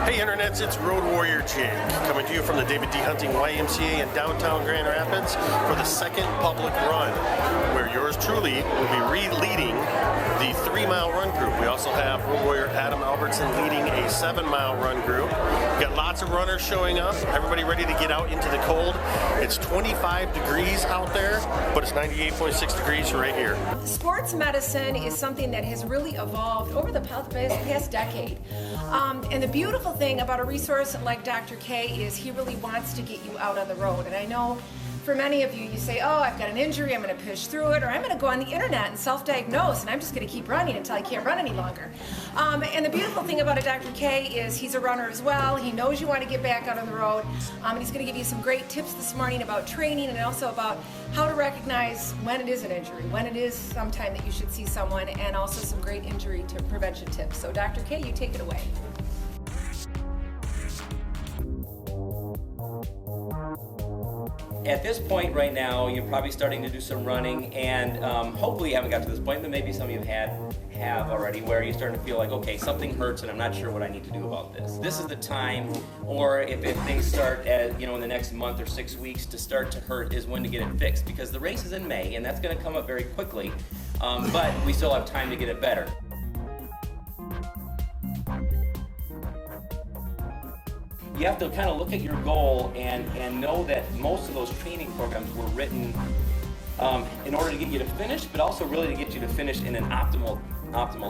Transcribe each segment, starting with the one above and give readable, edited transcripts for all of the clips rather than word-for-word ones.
Hey Internets, it's Road Warrior Jake, coming to you from the David D. Hunting YMCA in downtown Grand Rapids for the second public run, where yours truly will be leading the 3-mile run group. We also have Road Warrior Adam Albertson leading a 7-mile run group. We've got lots of runners showing up, everybody ready to get out into the cold. It's 25 degrees out there, but it's 98.6 degrees right here. Sports medicine is something that has really evolved over the past decade. And the beautiful thing about a resource like Dr. K is he really wants to get you out on the road. And I know for many of you, you say, oh, I've got an injury, I'm going to push through it, or I'm going to go on the internet and self-diagnose, and I'm just going to keep running until I can't run any longer. And the beautiful thing about a Dr. K is he's a runner as well. He knows you want to get back out on the road. And he's going to give you some great tips this morning about training and also about how to recognize when it is an injury, when it is sometime that you should see someone, and also some great injury prevention tips. So Dr. K, you take it away. At this point right now, you're probably starting to do some running, and hopefully you haven't got to this point, but maybe some of you have already, where you're starting to feel like, okay, something hurts and I'm not sure what I need to do about this. This is the time, or if things start in the next month or 6 weeks to start to hurt, is when to get it fixed, because the race is in May and that's going to come up very quickly, but we still have time to get it better. You have to kind of look at your goal and know that most of those training programs were written in order to get you to finish, but also really to get you to finish in an optimal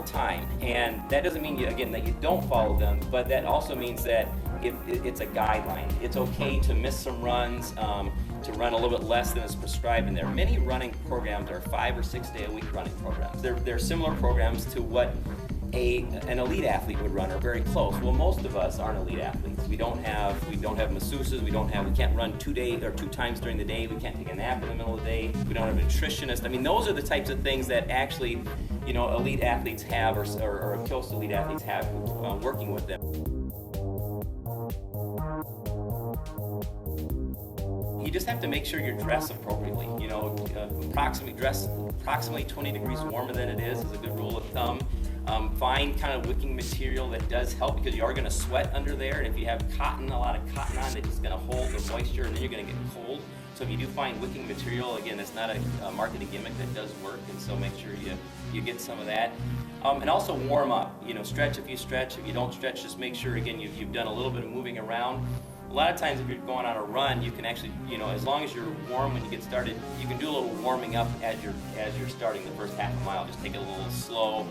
time. And that doesn't mean, again, that you don't follow them, but that also means that it's a guideline. It's okay to miss some runs, to run a little bit less than is prescribed in there. Many running programs are 5 or 6 day a week running programs. They're similar programs to what an elite athlete would run, or very close. Well, most of us aren't elite athletes. We don't have masseuses. We can't run 2 times during the day. We can't take a nap in the middle of the day. We don't have a nutritionist. I mean, those are the types of things that actually, elite athletes have, or close to elite athletes have working with them. You just have to make sure you're dressed appropriately. Approximately 20 degrees warmer than it is a good rule of thumb. Find kind of wicking material that does help, because you are going to sweat under there, and if you have a lot of cotton on, it's just going to hold the moisture, and then you're going to get cold. So if you do find wicking material, again, it's not a marketing gimmick, that does work, and so make sure you get some of that. And also warm up. Stretch if you stretch. If you don't stretch, just make sure, again, you've done a little bit of moving around. A lot of times if you're going on a run, you can actually, as long as you're warm when you get started, you can do a little warming up as you're starting the first half a mile. Just take it a little slow.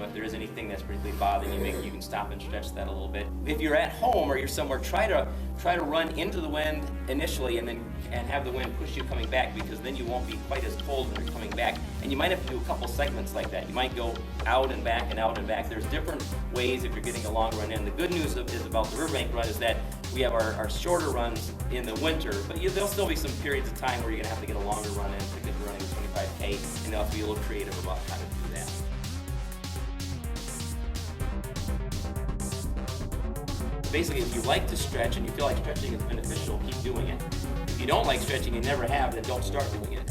If there is anything that's particularly bothering you, you can stop and stretch that a little bit. If you're at home or you're somewhere, try to run into the wind initially, and have the wind push you coming back, because then you won't be quite as cold when you're coming back. And you might have to do a couple segments like that. You might go out and back and out and back. There's different ways if you're getting a long run in. The good news is about the Riverbank run is that we have our shorter runs in the winter, but there'll still be some periods of time where you're going to have to get a longer run in to get running 25K, and you'll have to be a little creative about how to do that. Basically, if you like to stretch and you feel like stretching is beneficial, keep doing it. If you don't like stretching, you never have, then don't start doing it.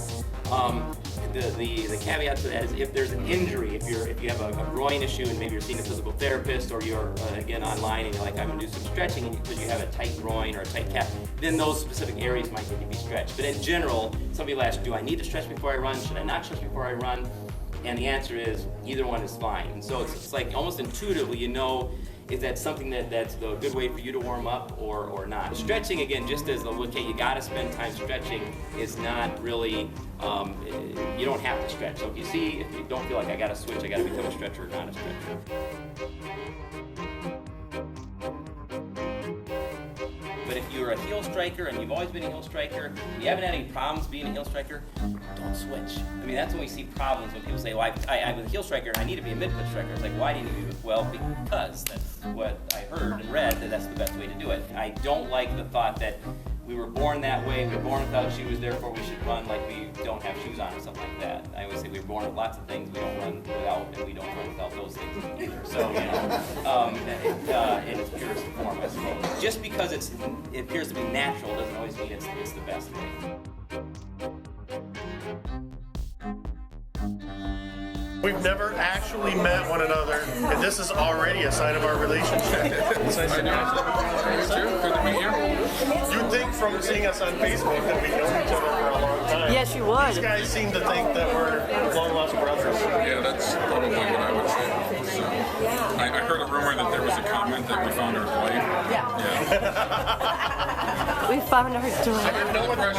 The caveat to that is if there's an injury, if you have a groin issue and maybe you're seeing a physical therapist, or you're again online and you're like, I'm going to do some stretching, because you have a tight groin or a tight calf, then those specific areas might need to be stretched. But in general, some people ask, do I need to stretch before I run? Should I not stretch before I run? And the answer is either one is fine. And so it's like almost intuitively, is that something that's a good way for you to warm up or not? Stretching, again, just as you gotta spend time stretching, is not really, you don't have to stretch. So if you don't feel like I gotta switch, I gotta become a stretcher or not a stretcher. But if you're a heel striker and you've always been a heel striker, you haven't had any problems being a heel striker, don't switch. I mean, that's when we see problems, when people say, well, I'm a heel striker and I need to be a mid-foot striker. It's like, why do you need to? Well, because that's what I heard and read, that's the best way to do it. I don't like the thought that we were born that way, we were born without shoes, therefore we should run like we don't have shoes on or something like that. I always say we were born with lots of things we don't run without, and we don't run without those things either. So, in its purest form, I suppose. Just because it appears to be natural doesn't always mean it's the best way. We've never actually met one another, and this is already a sign of our relationship. It's nice to meet you. Good to meet you. You'd think from seeing us on Facebook that we've known each other for a long time. Yes, you would. These guys seem to think that we're long-lost brothers. Yeah, that's probably what I would say. So, I heard a rumor that there was a comment that we found our wife. Yeah. Yeah. We found our I door.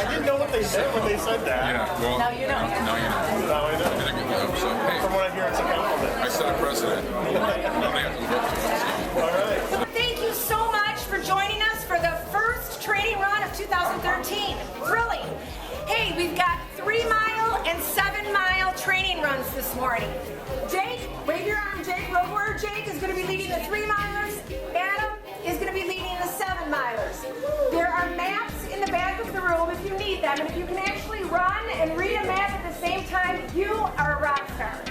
didn't know what they said when they said that. Yeah, well, Now you know. Now you know. Now I know. You did a good job, so, hey, From what I hear, it's a compliment. I set a precedent. Nobody has to live up to it, so. All right. Thank you so much for joining us for the first training run of 2013. Thrilling. Hey, we've got 3-mile and 7-mile training runs this morning. Jake, wave your arm, Jake. Road warrior Jake is going to be leading the 3-milers. Adam is going to be leading the 7-milers. There are maps in the back of the room if you need them, and if you can actually run and read a map at the same time, you are a rock star.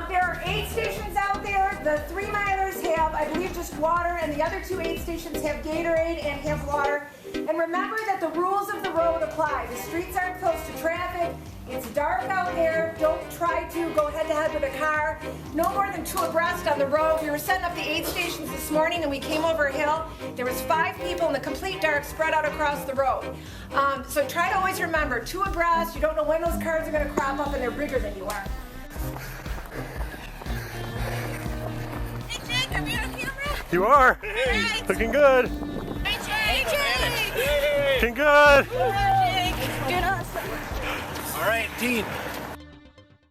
There are aid stations out there. The 3-milers have, I believe, just water, and the other 2 aid stations have Gatorade and have water. And remember that the rules of the road apply. The streets aren't close to traffic. It's dark out there. Don't try to go head-to-head with a car. No more than 2 abreast on the road. We were setting up the aid stations this morning, and we came over a hill. There was 5 people in the complete dark spread out across the road. So try to always remember, 2 abreast. You don't know when those cars are going to crop up, and they're bigger than you are. Hey Jake, are we on camera? You are. Hey. Looking good. Hey Jake! Hey Jake! Looking good. Jake! Doing awesome. All right, team.